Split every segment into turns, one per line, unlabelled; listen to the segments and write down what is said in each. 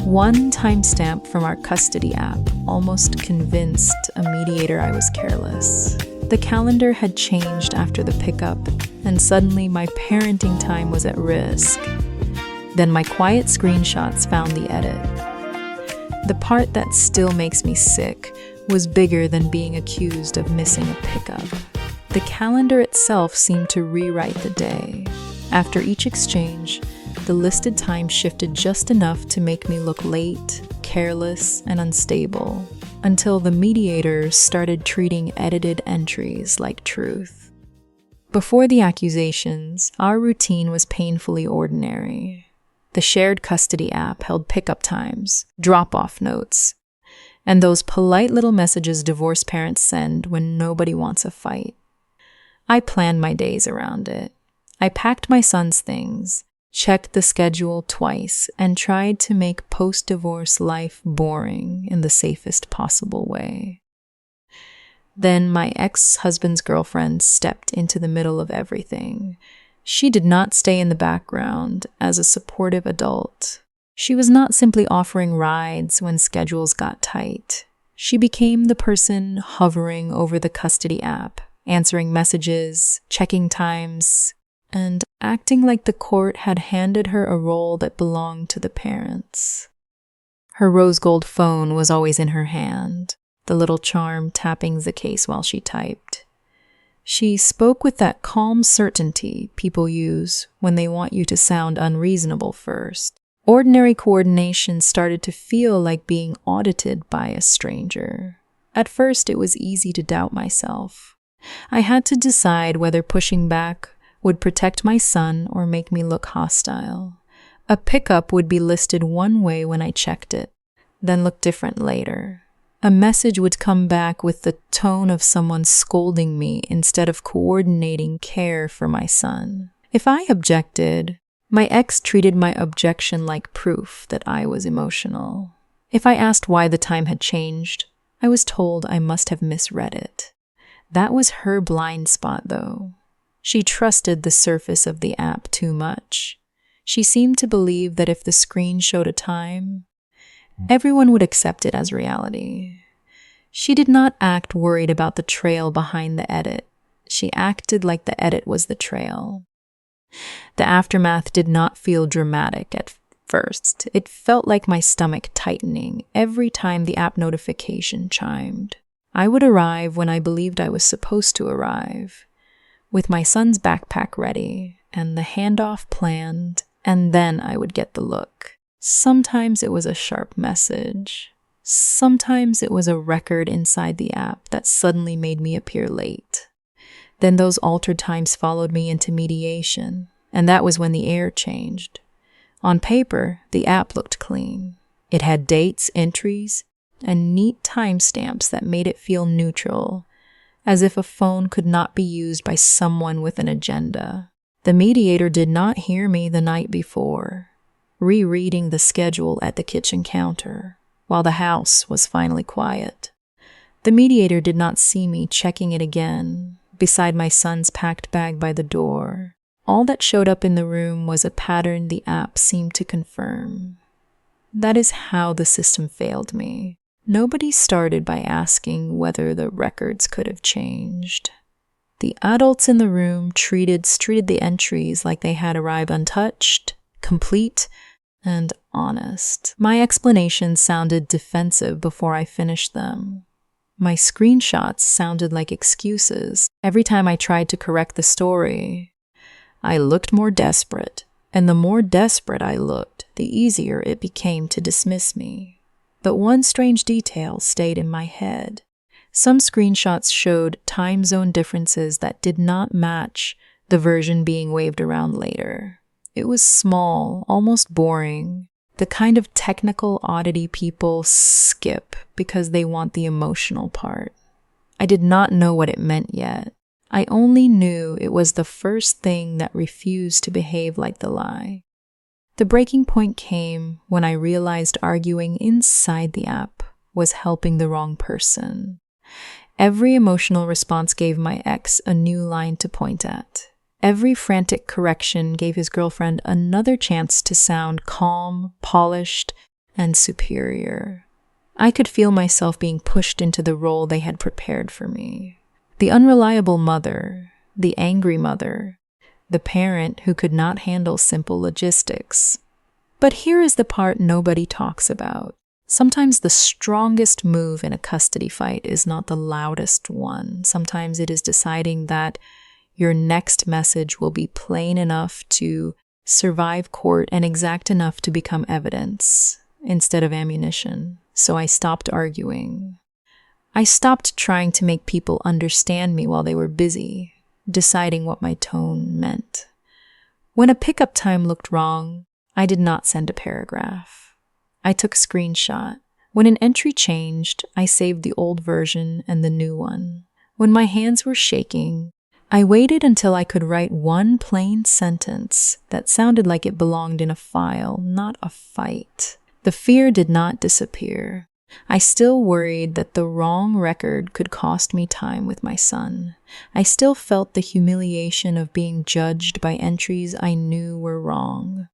One timestamp from our custody app almost convinced a mediator I was careless. The calendar had changed after the pickup, and suddenly my parenting time was at risk. Then my quiet screenshots found the edit. The part that still makes me sick was bigger than being accused of missing a pickup. The calendar itself seemed to rewrite the day. After each exchange, the listed time shifted just enough to make me look late, careless, and unstable, until the mediators started treating edited entries like truth. Before the accusations, our routine was painfully ordinary. The shared custody app held pickup times, drop-off notes, and those polite little messages divorced parents send when nobody wants a fight. I planned my days around it. I packed my son's things, checked the schedule twice, and tried to make post-divorce life boring in the safest possible way. Then my ex-husband's girlfriend stepped into the middle of everything. She did not stay in the background as a supportive adult. She was not simply offering rides when schedules got tight. She became the person hovering over the custody app, answering messages, checking times, and acting like the court had handed her a role that belonged to the parents. Her rose gold phone was always in her hand, the little charm tapping the case while she typed. She spoke with that calm certainty people use when they want you to sound unreasonable first. Ordinary coordination started to feel like being audited by a stranger. At first, it was easy to doubt myself. I had to decide whether pushing back would protect my son or make me look hostile. A pickup would be listed one way when I checked it, then look different later. A message would come back with the tone of someone scolding me instead of coordinating care for my son. If I objected, my ex treated my objection like proof that I was emotional. If I asked why the time had changed, I was told I must have misread it. That was her blind spot, though. She trusted the surface of the app too much. She seemed to believe that if the screen showed a time, everyone would accept it as reality. She did not act worried about the trail behind the edit. She acted like the edit was the trail. The aftermath did not feel dramatic at first. It felt like my stomach tightening every time the app notification chimed. I would arrive when I believed I was supposed to arrive, with my son's backpack ready and the handoff planned, and then I would get the look. Sometimes it was a sharp message. Sometimes it was a record inside the app that suddenly made me appear late. Then those altered times followed me into mediation, and that was when the air changed. On paper, the app looked clean. It had dates, entries, and neat timestamps that made it feel neutral, as if a phone could not be used by someone with an agenda. The mediator did not hear me the night before, rereading the schedule at the kitchen counter, while the house was finally quiet. The mediator did not see me checking it again, beside my son's packed bag by the door. All that showed up in the room was a pattern the app seemed to confirm. That is how the system failed me. Nobody started by asking whether the records could have changed. The adults in the room treated the entries like they had arrived untouched, complete, and honest. My explanations sounded defensive before I finished them. My screenshots sounded like excuses. Every time I tried to correct the story, I looked more desperate, and the more desperate I looked, the easier it became to dismiss me. But one strange detail stayed in my head. Some screenshots showed time zone differences that did not match the version being waved around later. It was small, almost boring, the kind of technical oddity people skip because they want the emotional part. I did not know what it meant yet. I only knew it was the first thing that refused to behave like the lie. The breaking point came when I realized arguing inside the app was helping the wrong person. Every emotional response gave my ex a new line to point at. Every frantic correction gave his girlfriend another chance to sound calm, polished, and superior. I could feel myself being pushed into the role they had prepared for me. The unreliable mother, the angry mother, the parent who could not handle simple logistics. But here is the part nobody talks about. Sometimes the strongest move in a custody fight is not the loudest one. Sometimes it is deciding that your next message will be plain enough to survive court and exact enough to become evidence instead of ammunition. So I stopped arguing. I stopped trying to make people understand me while they were busy, deciding what my tone meant. When a pickup time looked wrong, I did not send a paragraph. I took a screenshot. When an entry changed, I saved the old version and the new one. When my hands were shaking, I waited until I could write one plain sentence that sounded like it belonged in a file, not a fight. The fear did not disappear. I still worried that the wrong record could cost me time with my son. I still felt the humiliation of being judged by entries I knew were wrong.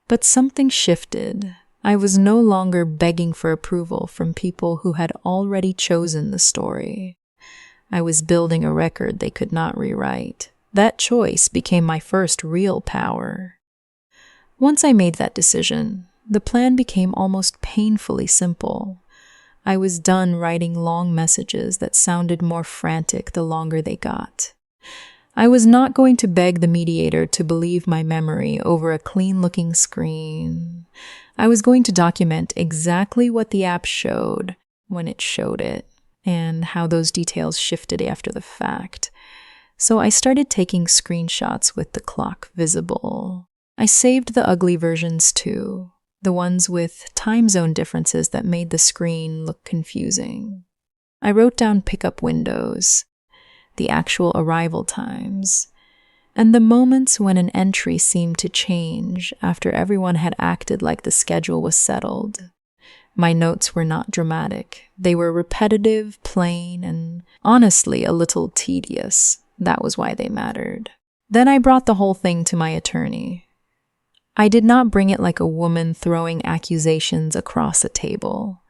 But something shifted. I was no longer begging for approval from people who had already chosen the story. I was building a record they could not rewrite. That choice became my first real power. Once I made that decision, the plan became almost painfully simple. I was done writing long messages that sounded more frantic the longer they got. I was not going to beg the mediator to believe my memory over a clean-looking screen. I was going to document exactly what the app showed when it showed it, and how those details shifted after the fact. So I started taking screenshots with the clock visible. I saved the ugly versions too, the ones with time zone differences that made the screen look confusing. I wrote down pickup windows, the actual arrival times, and the moments when an entry seemed to change after everyone had acted like the schedule was settled. My notes were not dramatic. They were repetitive, plain, and honestly a little tedious. That was why they mattered. Then I brought the whole thing to my attorney. I did not bring it like a woman throwing accusations across a table.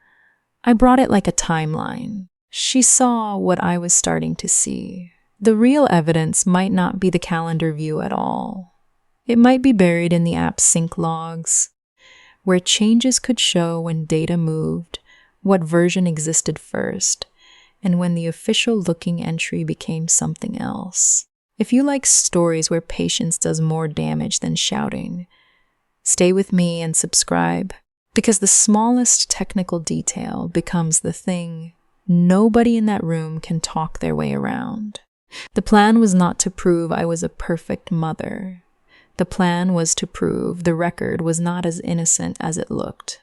I brought it like a timeline. She saw what I was starting to see. The real evidence might not be the calendar view at all. It might be buried in the app's sync logs, where changes could show when data moved, what version existed first, and when the official-looking entry became something else. If you like stories where patience does more damage than shouting, stay with me and subscribe, because the smallest technical detail becomes the thing nobody in that room can talk their way around. The plan was not to prove I was a perfect mother. The plan was to prove the record was not as innocent as it looked.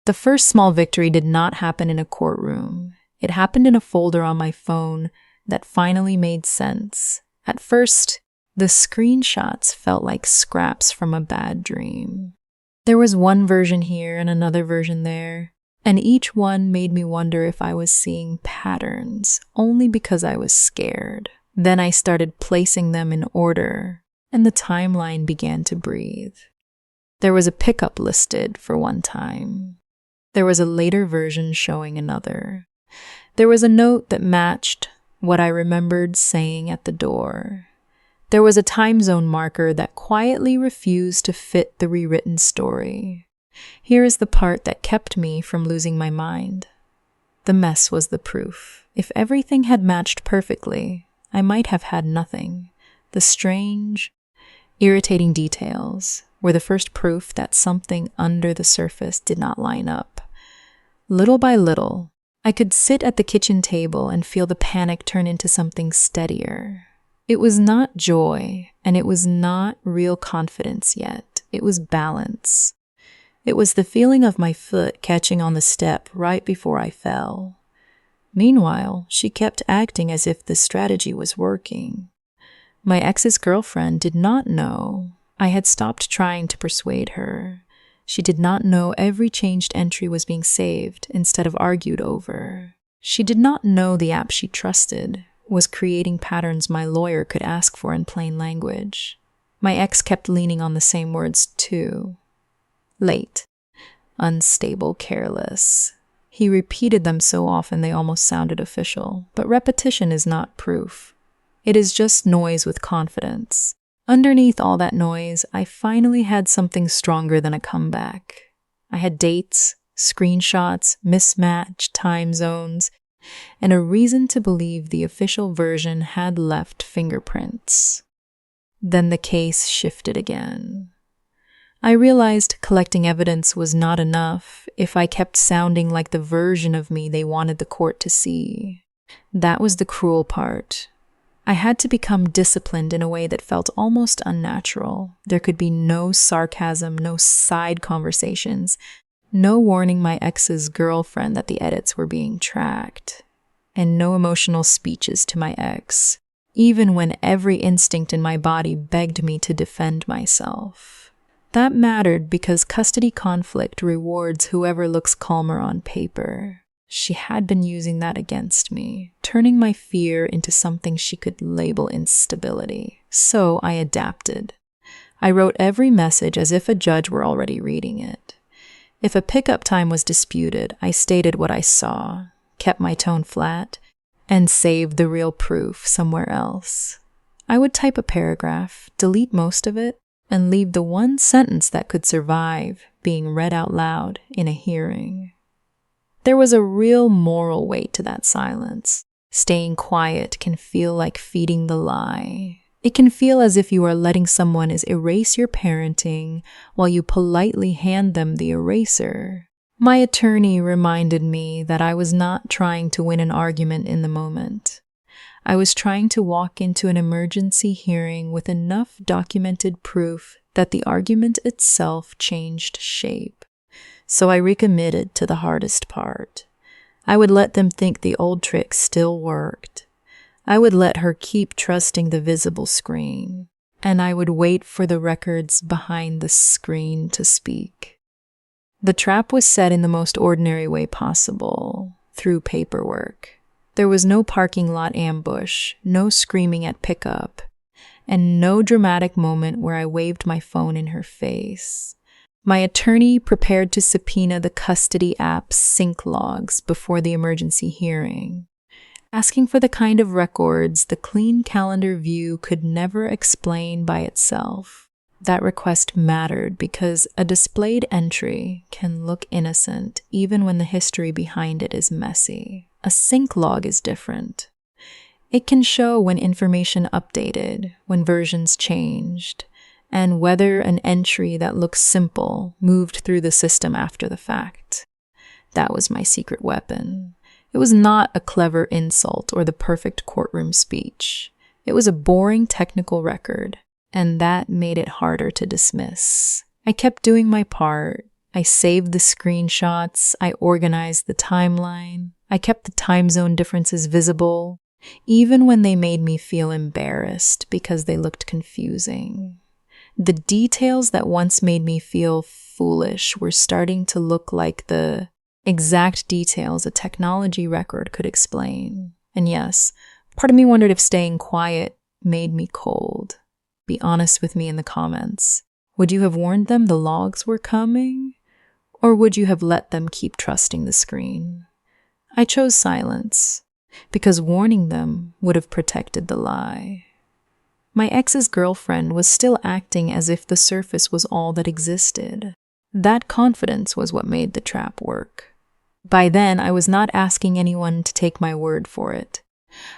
The first small victory did not happen in a courtroom. It happened in a folder on my phone that finally made sense. At first, the screenshots felt like scraps from a bad dream. There was one version here and another version there, and each one made me wonder if I was seeing patterns, only because I was scared. Then I started placing them in order, and the timeline began to breathe. There was a pickup listed for one time. There was a later version showing another. There was a note that matched what I remembered saying at the door. There was a time zone marker that quietly refused to fit the rewritten story. Here is the part that kept me from losing my mind. The mess was the proof. If everything had matched perfectly, I might have had nothing. The strange, irritating details were the first proof that something under the surface did not line up. Little by little, I could sit at the kitchen table and feel the panic turn into something steadier. It was not joy, and it was not real confidence yet. It was balance. It was the feeling of my foot catching on the step right before I fell. Meanwhile, she kept acting as if the strategy was working. My ex's girlfriend did not know. I had stopped trying to persuade her. She did not know every changed entry was being saved instead of argued over. She did not know the app she trusted was creating patterns my lawyer could ask for in plain language. My ex kept leaning on the same words too. Late. unstable, careless. He repeated them so often they almost sounded official, but repetition is not proof. It is just noise with confidence. Underneath all that noise, I finally had something stronger than a comeback. I had dates, screenshots, mismatched time zones, and a reason to believe the official version had left fingerprints. Then the case shifted again. I realized collecting evidence was not enough if I kept sounding like the version of me they wanted the court to see. That was the cruel part. I had to become disciplined in a way that felt almost unnatural. There could be no sarcasm, no side conversations, no warning my ex's girlfriend that the edits were being tracked, and no emotional speeches to my ex, even when every instinct in my body begged me to defend myself. That mattered because custody conflict rewards whoever looks calmer on paper. She had been using that against me, turning my fear into something she could label instability. So I adapted. I wrote every message as if a judge were already reading it. If a pickup time was disputed, I stated what I saw, kept my tone flat, and saved the real proof somewhere else. I would type a paragraph, delete most of it, and leave the one sentence that could survive being read out loud in a hearing. There was a real moral weight to that silence. Staying quiet can feel like feeding the lie. It can feel as if you are letting someone erase your parenting while you politely hand them the eraser. My attorney reminded me that I was not trying to win an argument in the moment. I was trying to walk into an emergency hearing with enough documented proof that the argument itself changed shape. So I recommitted to the hardest part. I would let them think the old trick still worked. I would let her keep trusting the visible screen, and I would wait for the records behind the screen to speak. The trap was set in the most ordinary way possible, through paperwork. There was no parking lot ambush, no screaming at pickup, and no dramatic moment where I waved my phone in her face. My attorney prepared to subpoena the custody app's sync logs before the emergency hearing, asking for the kind of records the clean calendar view could never explain by itself. That request mattered because a displayed entry can look innocent even when the history behind it is messy. A sync log is different. It can show when information updated, when versions changed, and whether an entry that looks simple moved through the system after the fact. That was my secret weapon. It was not a clever insult or the perfect courtroom speech. It was a boring technical record, and that made it harder to dismiss. I kept doing my part. I saved the screenshots. I organized the timeline. I kept the time zone differences visible, even when they made me feel embarrassed because they looked confusing. The details that once made me feel foolish were starting to look like the exact details a technology record could explain. And yes, part of me wondered if staying quiet made me cold. Be honest with me in the comments. Would you have warned them the logs were coming? Or would you have let them keep trusting the screen? I chose silence, because warning them would have protected the lie. My ex's girlfriend was still acting as if the surface was all that existed. That confidence was what made the trap work. By then, I was not asking anyone to take my word for it.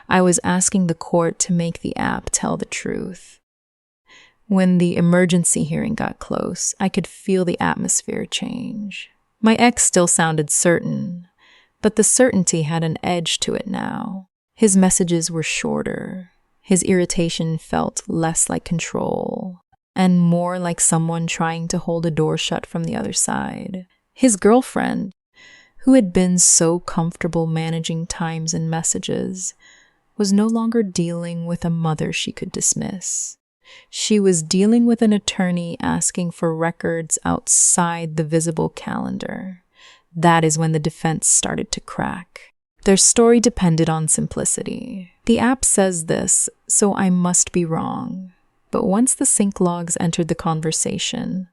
I was asking the court to make the app tell the truth. When the emergency hearing got close, I could feel the atmosphere change. My ex still sounded certain, but the certainty had an edge to it now. His messages were shorter. His irritation felt less like control and more like someone trying to hold a door shut from the other side. His girlfriend, who had been so comfortable managing times and messages, was no longer dealing with a mother she could dismiss. She was dealing with an attorney asking for records outside the visible calendar. That is when the defense started to crack. Their story depended on simplicity. The app says this, so I must be wrong. But once the sync logs entered the conversation,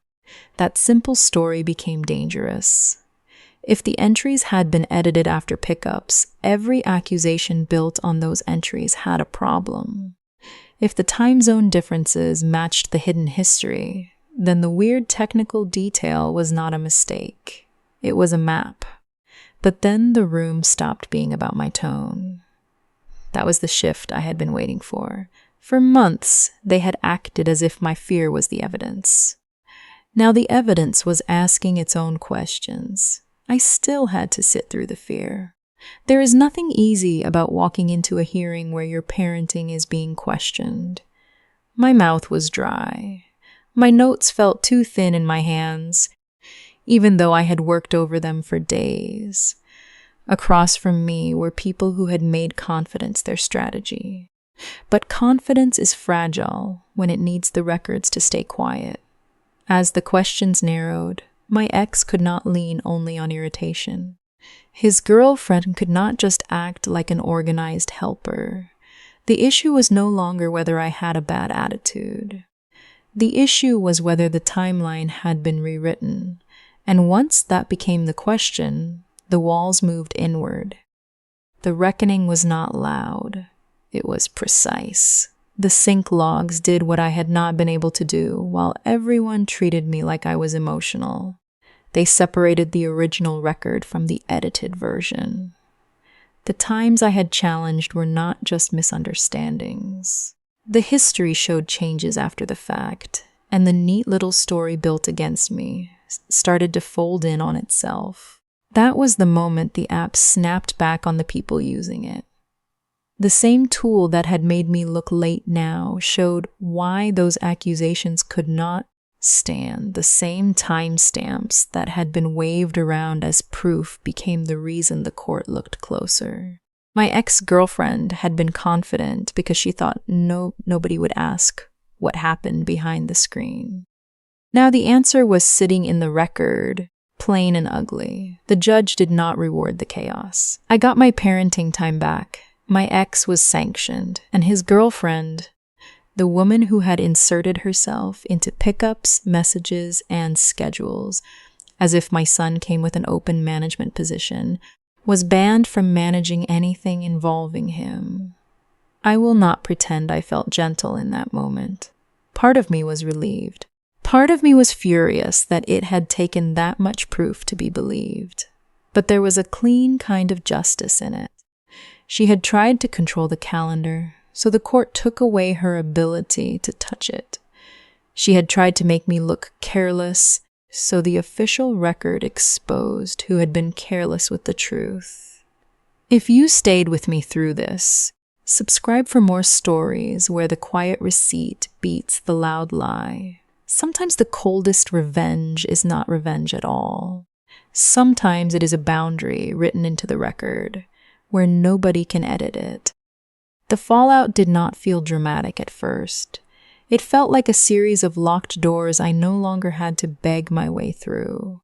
That simple story became dangerous. If the entries had been edited after pickups, every accusation built on those entries had a problem. If the time zone differences matched the hidden history, then the weird technical detail was not a mistake. It was a map. But then the room stopped being about my tone. That was the shift I had been waiting for. For months, they had acted as if my fear was the evidence. Now the evidence was asking its own questions. I still had to sit through the fear. There is nothing easy about walking into a hearing where your parenting is being questioned. My mouth was dry. My notes felt too thin in my hands, even though I had worked over them for days. Across from me were people who had made confidence their strategy. But confidence is fragile when it needs the records to stay quiet. As the questions narrowed, my ex could not lean only on irritation. His girlfriend could not just act like an organized helper. The issue was no longer whether I had a bad attitude. The issue was whether the timeline had been rewritten, and once that became the question, the walls moved inward. The reckoning was not loud. It was precise. The sync logs did what I had not been able to do, while everyone treated me like I was emotional. They separated the original record from the edited version. The times I had challenged were not just misunderstandings. The history showed changes after the fact, and the neat little story built against me started to fold in on itself. That was the moment the app snapped back on the people using it. The same tool that had made me look late now showed why those accusations could not stand. The same timestamps that had been waved around as proof became the reason the court looked closer. My ex-girlfriend had been confident because she thought nobody would ask what happened behind the screen. Now the answer was sitting in the record, plain and ugly. The judge did not reward the chaos. I got my parenting time back. My ex was sanctioned, and his girlfriend, the woman who had inserted herself into pickups, messages, and schedules, as if my son came with an open management position, was banned from managing anything involving him. I will not pretend I felt gentle in that moment. Part of me was relieved. Part of me was furious that it had taken that much proof to be believed. But there was a clean kind of justice in it. She had tried to control the calendar, so the court took away her ability to touch it. She had tried to make me look careless, so the official record exposed who had been careless with the truth. If you stayed with me through this, subscribe for more stories where the quiet receipt beats the loud lie. Sometimes the coldest revenge is not revenge at all. Sometimes it is a boundary written into the record, where nobody can edit it. The fallout did not feel dramatic at first. It felt like a series of locked doors I no longer had to beg my way through.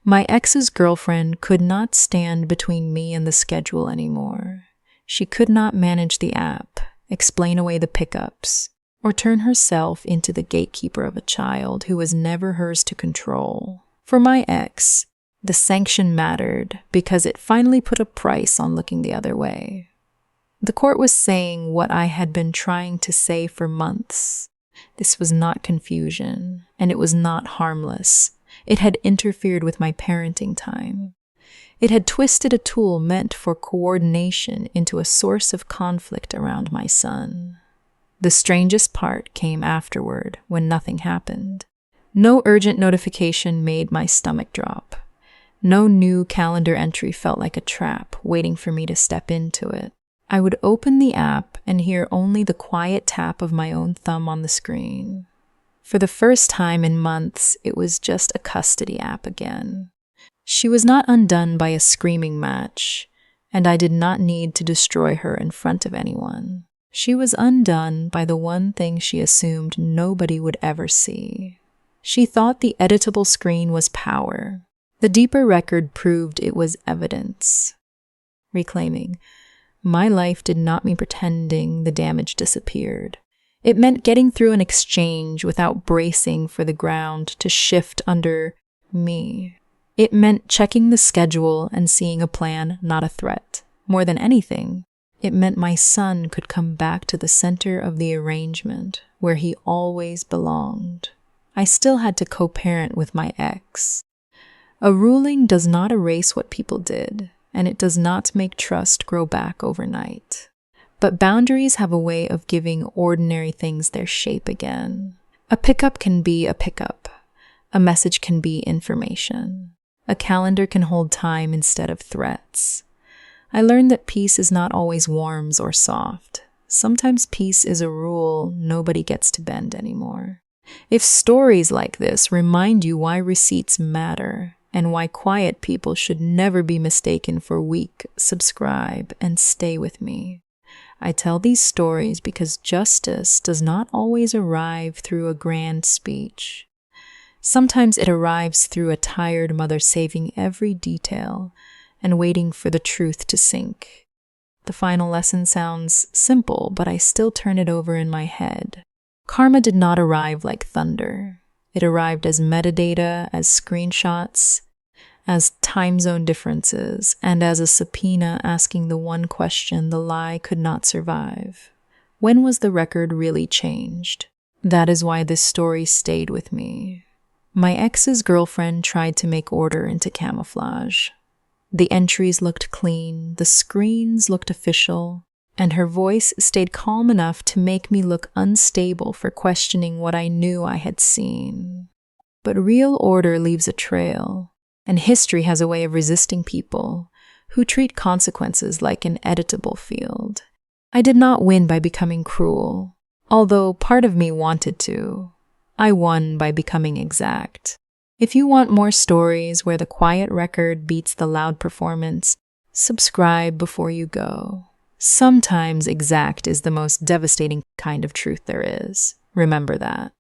My ex's girlfriend could not stand between me and the schedule anymore. She could not manage the app, explain away the pickups, or turn herself into the gatekeeper of a child who was never hers to control. For my ex, the sanction mattered because it finally put a price on looking the other way. The court was saying what I had been trying to say for months. This was not confusion, and it was not harmless. It had interfered with my parenting time. It had twisted a tool meant for coordination into a source of conflict around my son. The strangest part came afterward, when nothing happened. No urgent notification made my stomach drop. No new calendar entry felt like a trap, waiting for me to step into it. I would open the app and hear only the quiet tap of my own thumb on the screen. For the first time in months, it was just a custody app again. She was not undone by a screaming match, and I did not need to destroy her in front of anyone. She was undone by the one thing she assumed nobody would ever see. She thought the editable screen was power. The deeper record proved it was evidence. Reclaiming. My life did not mean pretending the damage disappeared. It meant getting through an exchange without bracing for the ground to shift under me. It meant checking the schedule and seeing a plan, not a threat. More than anything, it meant my son could come back to the center of the arrangement, where he always belonged. I still had to co-parent with my ex. A ruling does not erase what people did, and it does not make trust grow back overnight. But boundaries have a way of giving ordinary things their shape again. A pickup can be a pickup. A message can be information. A calendar can hold time instead of threats. I learned that peace is not always warm or soft. Sometimes peace is a rule nobody gets to bend anymore. If stories like this remind you why receipts matter and why quiet people should never be mistaken for weak, subscribe and stay with me. I tell these stories because justice does not always arrive through a grand speech. Sometimes it arrives through a tired mother saving every detail and waiting for the truth to sink. The final lesson sounds simple, but I still turn it over in my head. Karma did not arrive like thunder. It arrived as metadata, as screenshots, as time zone differences, and as a subpoena asking the one question the lie could not survive. When was the record really changed? That is why this story stayed with me. My ex's girlfriend tried to make order into camouflage. The entries looked clean, the screens looked official, and her voice stayed calm enough to make me look unstable for questioning what I knew I had seen. But real order leaves a trail, and history has a way of resisting people who treat consequences like an editable field. I did not win by becoming cruel, although part of me wanted to. I won by becoming exact. If you want more stories where the quiet record beats the loud performance, subscribe before you go. Sometimes exact is the most devastating kind of truth there is. Remember that.